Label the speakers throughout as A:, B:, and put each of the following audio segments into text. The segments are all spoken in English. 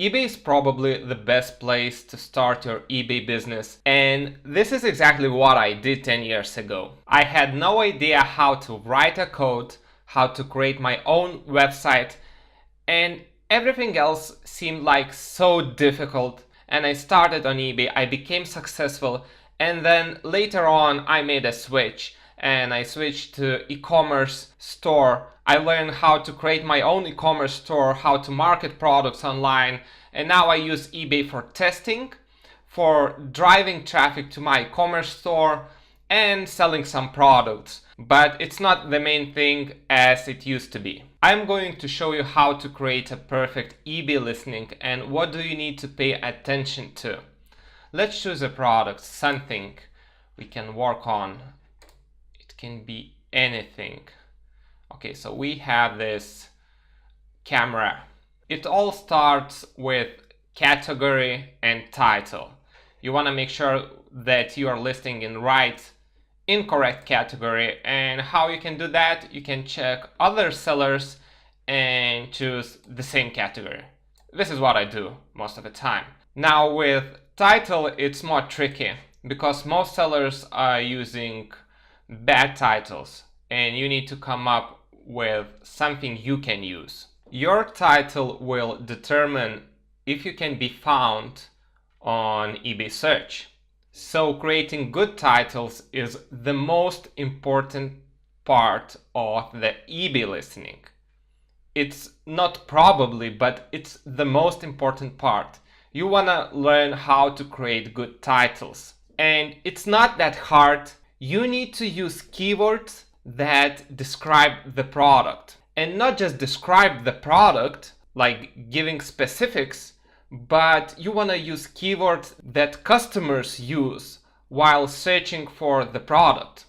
A: eBay is probably the best place to start your eBay business, and this is exactly what I did 10 years ago. I had no idea how to write a code, how to create my own website, and everything else seemed like so difficult. And I started on eBay, I became successful, and then later on I made a switch and I switched to e-commerce store. I learned how to create my own e-commerce store, how to market products online, and now I use eBay for testing, for driving traffic to my e-commerce store, and selling some products. But it's not the main thing as it used to be. I'm going to show you how to create a perfect eBay listing and what do you need to pay attention to. Let's choose a product, something we can work on. It can be anything. Okay, so we have this camera. It all starts with category and title. You want to make sure that you are listing in incorrect category, and how you can do that, you can check other sellers and choose the same category. This is what I do most of the time. Now with title it's more tricky because most sellers are using bad titles and you need to come up with something you can use. Your title will determine if you can be found on eBay search. So creating good titles is the most important part of the eBay listing. It's not probably, but it's the most important part. You want to learn how to create good titles. And it's not that hard. You need to use keywords that describe the product. And not just describe the product, like giving specifics, but you want to use keywords that customers use while searching for the product.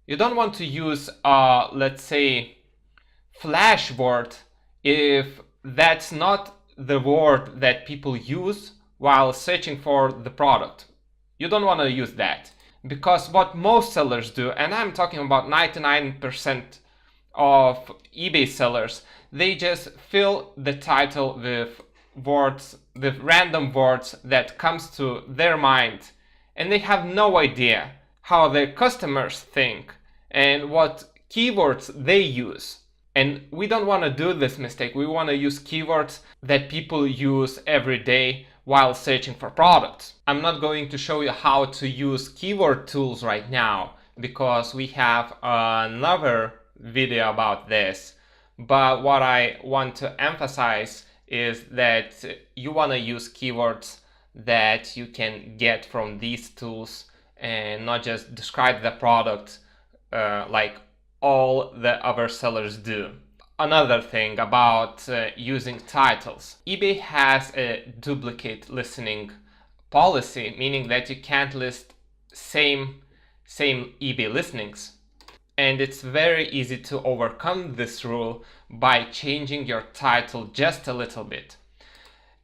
A: You don't want to use, let's say, flash word if that's not the word that people use while searching for the product. You don't want to use that, because what most sellers do, and I'm talking about 99% of eBay sellers, they just fill the title with words, with random words that comes to their mind, and they have no idea how their customers think and what keywords they use. And we don't want to do this mistake. We want to use keywords that people use every day while searching for products. I'm not going to show you how to use keyword tools right now because we have another video about this, but what I want to emphasize is that you want to use keywords that you can get from these tools and not just describe the product like all the other sellers do. Another thing about using titles. eBay has a duplicate listing policy, meaning that you can't list same eBay listings. And it's very easy to overcome this rule by changing your title just a little bit.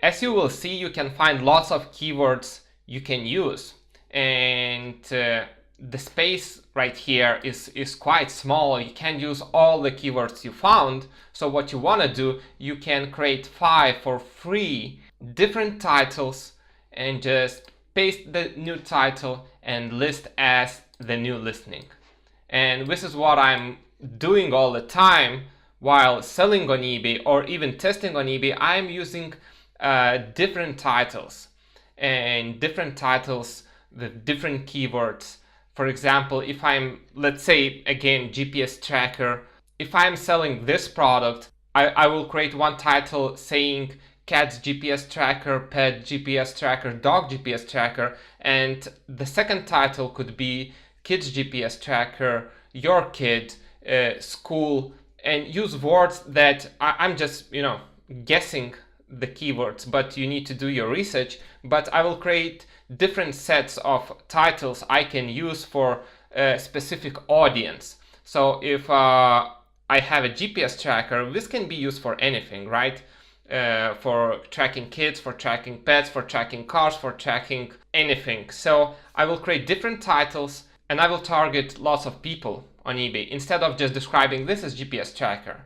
A: As you will see, you can find lots of keywords you can use, and the space right here is quite small. You can't use all the keywords you found. So what you want to do, you can create 5 or 3 different titles and just paste the new title and list as the new listing. And this is what I'm doing all the time while selling on eBay or even testing on eBay. I'm using different titles and different titles with different keywords. For example, if I'm, let's say again, GPS tracker, if I'm selling this product, I will create one title saying cat GPS tracker, pet GPS tracker, dog GPS tracker, and the second title could be kids GPS tracker, your kid, school, and use words that I'm just, guessing the keywords, but you need to do your research. But I will create different sets of titles I can use for a specific audience. So if I have a GPS tracker, this can be used for anything, right? For tracking kids, for tracking pets, for tracking cars, for tracking anything. So I will create different titles and I will target lots of people on eBay instead of just describing this as GPS tracker.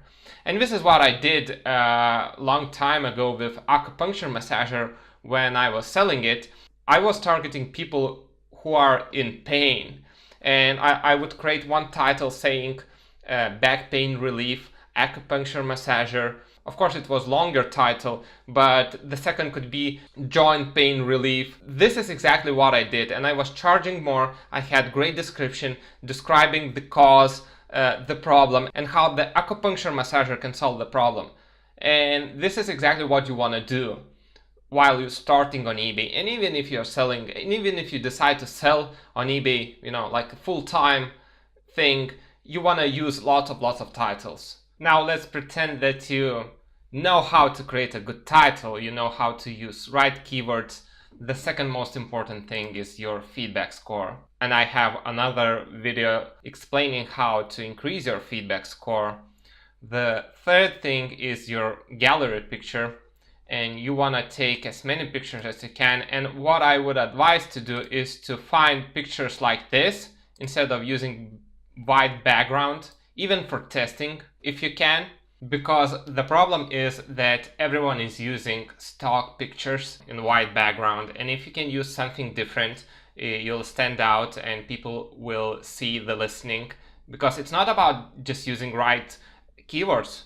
A: And this is what I did a long time ago with acupuncture massager. When I was selling it, I was targeting people who are in pain, and I would create one title saying back pain relief acupuncture massager. Of course, it was longer title, but the second could be joint pain relief. This is exactly what I did, and I was charging more. I had great description describing the cause, the problem, and how the acupuncture massager can solve the problem. And this is exactly what you want to do while you're starting on eBay. And even if you're selling, and even if you decide to sell on eBay, like a full-time thing, you want to use lots of titles. Now let's pretend that you know how to create a good title, you know how to use right keywords. The second most important thing is your feedback score. And I have another video explaining how to increase your feedback score. The third thing is your gallery picture, and you want to take as many pictures as you can. And what I would advise to do is to find pictures like this instead of using white background, even for testing if you can, because the problem is that everyone is using stock pictures in white background, and if you can use something different, you'll stand out and people will see the listening, because it's not about just using right keywords.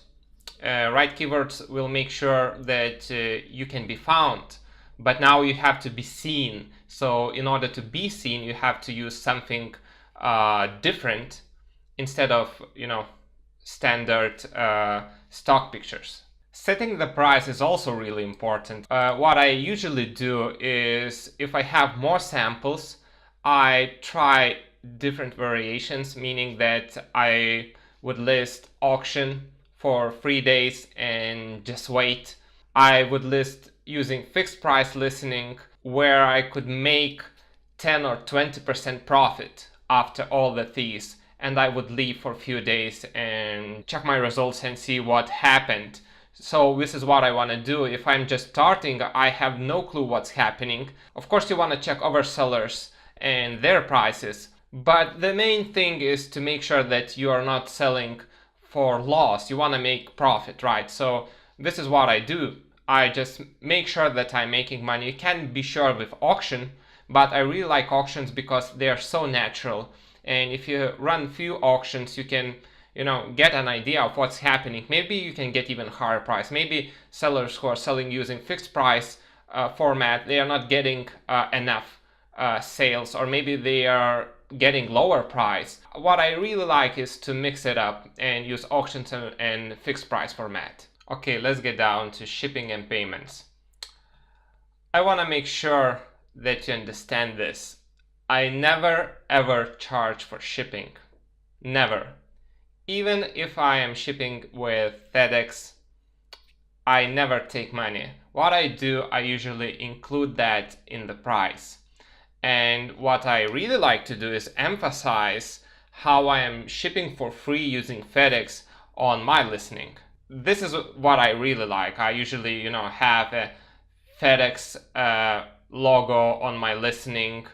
A: Right keywords will make sure that you can be found, but now you have to be seen. So in order to be seen, you have to use something different instead of standard stock pictures. Setting the price is also really important. What I usually do is, if I have more samples, I try different variations, meaning that I would list auction for 3 days and just wait. I would list using fixed price listening, where I could make 10 or 20% profit after all the fees, and I would leave for a few days and check my results and see what happened. So this is what I want to do. If I'm just starting, I have no clue what's happening. Of course, you want to check other sellers and their prices, but the main thing is to make sure that you are not selling for loss. You want to make profit, right? So this is what I do. I just make sure that I'm making money. You can be sure with auction, but I really like auctions because they are so natural. And if you run few auctions, you can get an idea of what's happening. Maybe you can get even higher price. Maybe sellers who are selling using fixed price format, they are not getting enough sales, or maybe they are getting lower price. What I really like is to mix it up and use auctions and fixed price format. Okay, let's get down to shipping and payments. I want to make sure that you understand this. I never ever charge for shipping. Never. Even if I am shipping with FedEx, I never take money. What I do, I usually include that in the price. And what I really like to do is emphasize how I am shipping for free using FedEx on my listening. This is what I really like. I usually, have a FedEx logo on my listening,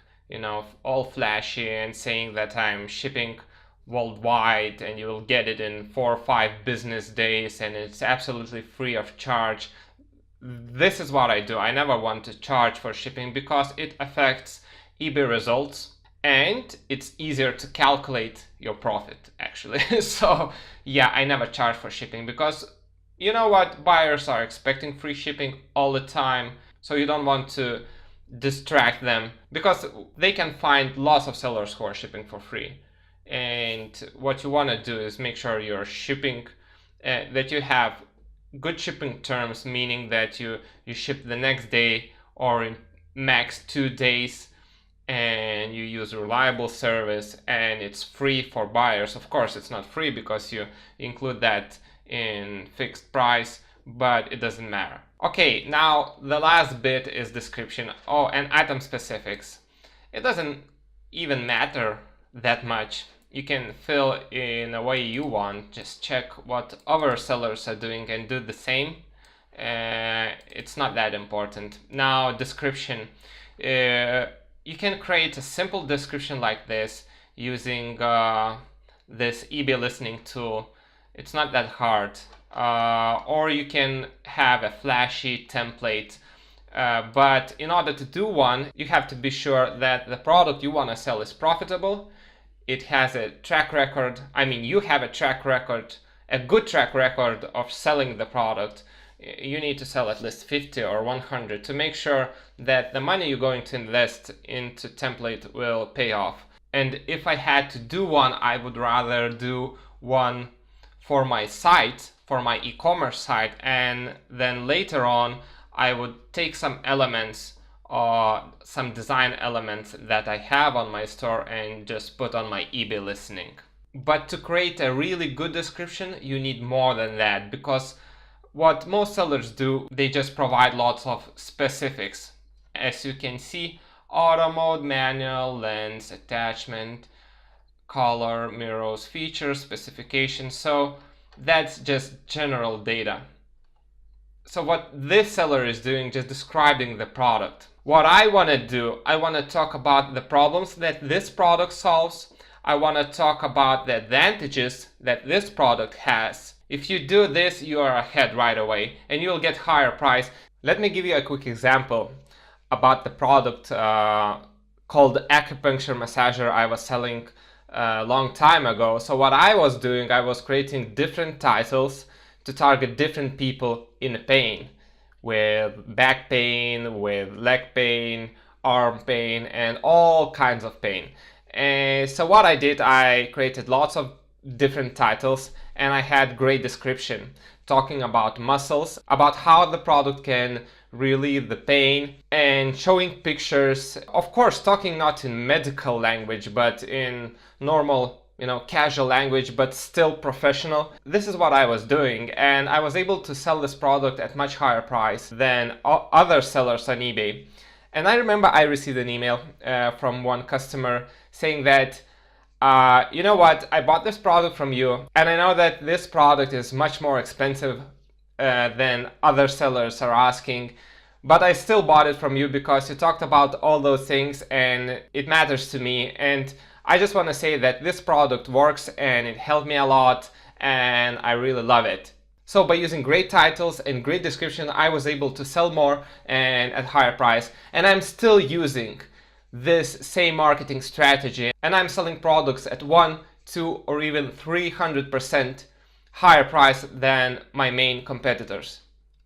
A: all flashy and saying that I'm shipping worldwide and you will get it in 4 or 5 business days and it's absolutely free of charge. This is what I do. I never want to charge for shipping because it affects eBay results and it's easier to calculate your profit actually. So yeah, I never charge for shipping because you know what, buyers are expecting free shipping all the time, so you don't want to distract them because they can find lots of sellers who are shipping for free. And what you want to do is make sure you're shipping, that you have good shipping terms, meaning that you ship the next day or in max 2 days, and you use reliable service and it's free for buyers. Of course, it's not free because you include that in fixed price, but it doesn't matter. Okay, now the last bit is description. Oh, and item specifics. It doesn't even matter that much. You can fill in a way you want. Just check what other sellers are doing and do the same. It's not that important. Now, description. You can create a simple description like this using this eBay listening tool. It's not that hard. or you can have a flashy template. But in order to do one, you have to be sure that the product you want to sell is profitable. It has a track record. I mean, you have a track record, a good track record of selling the product. You need to sell at least 50 or 100 to make sure that the money you're going to invest into template will pay off. And if I had to do one, I would rather do one for my site, for my e-commerce site, and then later on I would take some elements, some design elements that I have on my store and just put on my eBay listing. But to create a really good description, you need more than that, because what most sellers do, they just provide lots of specifics. As you can see, auto mode, manual, lens, attachment, color, mirrors, features, specifications. So that's just general data. So what this seller is doing, just describing the product. What I want to do, I want to talk about the problems that this product solves. I want to talk about the advantages that this product has. If you do this, you are ahead right away and you'll get higher price. Let me give you a quick example about the product called acupuncture massager I was selling a long time ago. So what I was doing, I was creating different titles to target different people in pain, with back pain, with leg pain, arm pain, and all kinds of pain. And so what I did, I created lots of different titles and I had great description talking about muscles, about how the product can relieve the pain, and showing pictures, of course talking not in medical language but in normal, casual language, but still professional. This is what I was doing, and I was able to sell this product at much higher price than other sellers on eBay. And I remember I received an email from one customer saying that, you know what, I bought this product from you, and I know that this product is much more expensive than other sellers are asking, but I still bought it from you because you talked about all those things and it matters to me. And I just want to say that this product works and it helped me a lot and I really love it. So by using great titles and great description, I was able to sell more and at higher price. And I'm still using this same marketing strategy, and I'm selling products at 1, 2, or even 300% higher price than my main competitors.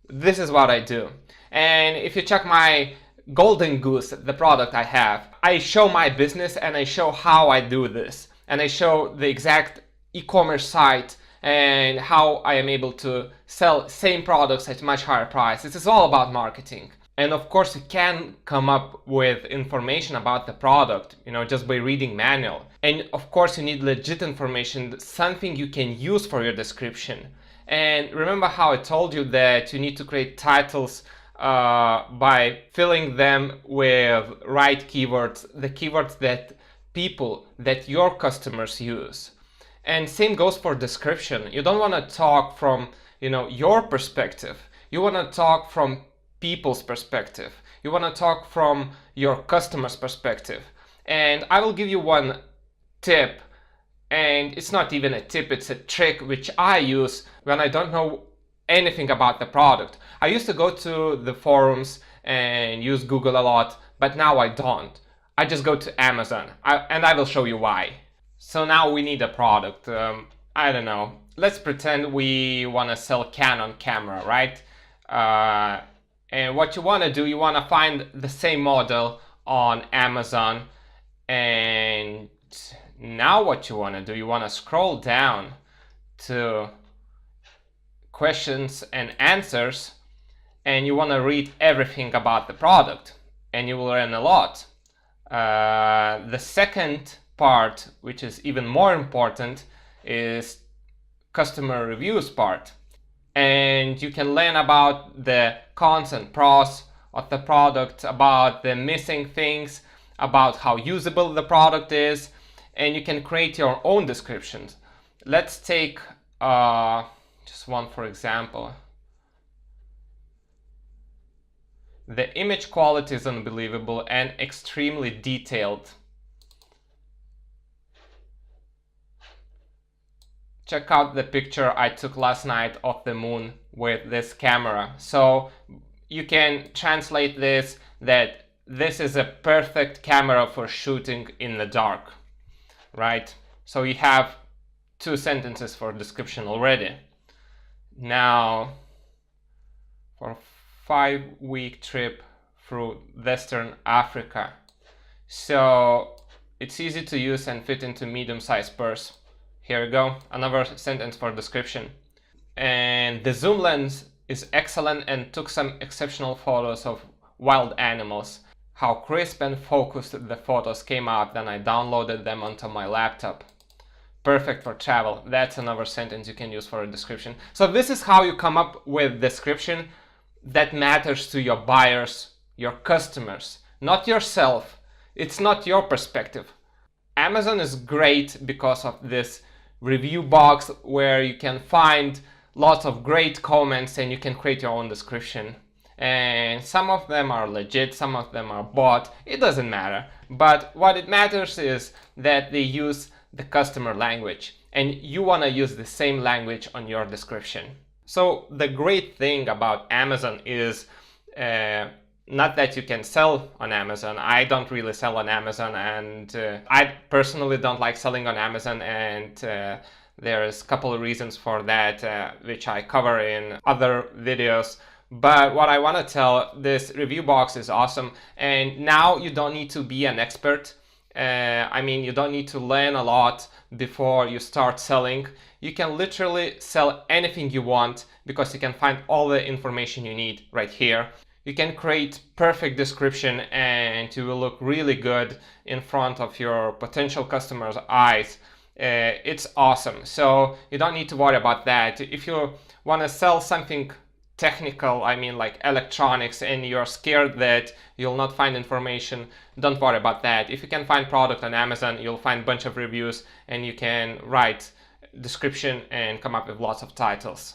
A: This is what I do. And if you check my Golden Goose, the product I have, I show my business and I show how I do this. And I show the exact e-commerce site and how I am able to sell same products at much higher price. This is all about marketing. And of course you can come up with information about the product, just by reading manual. And of course you need legit information, something you can use for your description. And remember how I told you that you need to create titles by filling them with right keywords, the keywords that your customers use. And same goes for description. You don't want to talk from, your perspective. You want to talk from people's perspective. You want to talk from your customer's perspective. And I will give you one tip, and it's not even a tip, it's a trick which I use when I don't know anything about the product. I used to go to the forums and use Google a lot, but now I don't. I just go to Amazon, and I will show you why. So now we need a product. I don't know. Let's pretend we want to sell Canon camera, right? And what you want to do, you want to find the same model on Amazon. And now what you want to do, you want to scroll down to questions and answers, and you want to read everything about the product, and you will learn a lot. The second part, which is even more important, is customer reviews part. And you can learn about the cons and pros of the product, about the missing things, about how usable the product is, and you can create your own descriptions. Let's take just one for example. The image quality is unbelievable and extremely detailed. check out the picture I took last night of the moon with this camera. So you can translate this that this is a perfect camera for shooting in the dark, right? So you have 2 sentences for description already. Now, for a 5-week trip through Western Africa. So it's easy to use and fit into medium-sized purse. Here we go, another sentence for description. And the zoom lens is excellent and took some exceptional photos of wild animals. How crisp and focused the photos came out when I downloaded them onto my laptop. Perfect for travel. That's another sentence you can use for a description. So this is how you come up with description that matters to your buyers, your customers, not yourself. It's not your perspective. Amazon is great because of this review box where you can find lots of great comments and you can create your own description. And some of them are legit, some of them are bought. It doesn't matter. But what it matters is that they use the customer language and you want to use the same language on your description. So the great thing about Amazon is not that you can sell on Amazon. I don't really sell on Amazon, and I personally don't like selling on Amazon, and there's a couple of reasons for that which I cover in other videos. But what I want to tell, this review box is awesome, and now you don't need to be an expert. I mean, you don't need to learn a lot before you start selling. You can literally sell anything you want because you can find all the information you need right here. You can create perfect description and you will look really good in front of your potential customers' eyes. It's awesome. So you don't need to worry about that. If you want to sell something technical, I mean like electronics, and you're scared that you'll not find information, don't worry about that. If you can find product on Amazon, you'll find a bunch of reviews and you can write description and come up with lots of titles.